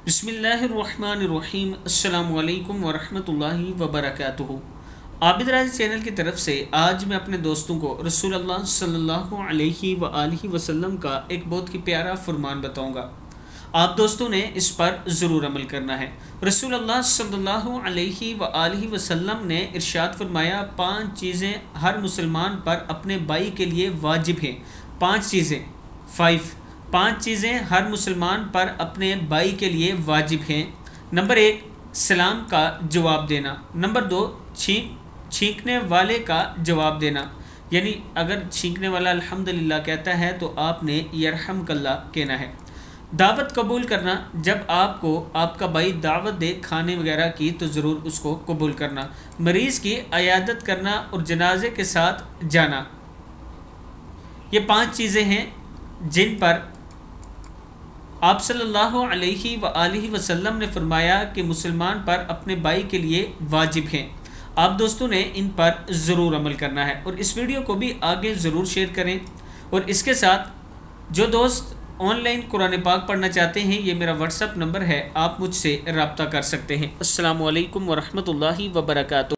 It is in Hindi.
बिस्मिल्लाहिर्रहमानिर्रहीम। अस्सलामु अलैकुम वरहमतुल्लाहि वबरकातुहू। आबिद चैनल की तरफ से आज मैं अपने दोस्तों को रसूलुल्लाह सल्लल्लाहु अलैहि वसल्लम का एक बहुत ही प्यारा फरमान बताऊंगा। आप दोस्तों ने इस पर ज़रूर अमल करना है। रसूलुल्लाह सल्लल्लाहु अलैहि वसल्लम ने इरशाद फरमाया, 5 चीज़ें हर मुसलमान पर अपने भाई के लिए वाजिब हैं। 5 चीज़ें 5 चीज़ें हर मुसलमान पर अपने भाई के लिए वाजिब हैं। नंबर 1, सलाम का जवाब देना। नंबर 2, छींकने वाले का जवाब देना, यानी अगर छींकने वाला अल्हम्दुलिल्लाह कहता है तो आपने यरहमकल्लाह कहना है। दावत कबूल करना, जब आपको आपका भाई दावत दे खाने वगैरह की तो ज़रूर उसको कबूल करना। मरीज़ की अयादत करना और जनाजे के साथ जाना। ये 5 चीज़ें हैं जिन पर आप सल्लल्लाहु अलैहि वसल्लम ने फरमाया कि मुसलमान पर अपने भाई के लिए वाजिब हैं। आप दोस्तों ने इन पर ज़रूर अमल करना है और इस वीडियो को भी आगे ज़रूर शेयर करें। और इसके साथ जो दोस्त ऑनलाइन कुरान पाक पढ़ना चाहते हैं, ये मेरा व्हाट्सअप नंबर है, आप मुझसे रब्ता कर सकते हैं। अस्सलामु अलैकुम वरहमतुल्लाहि वबरकातुहू।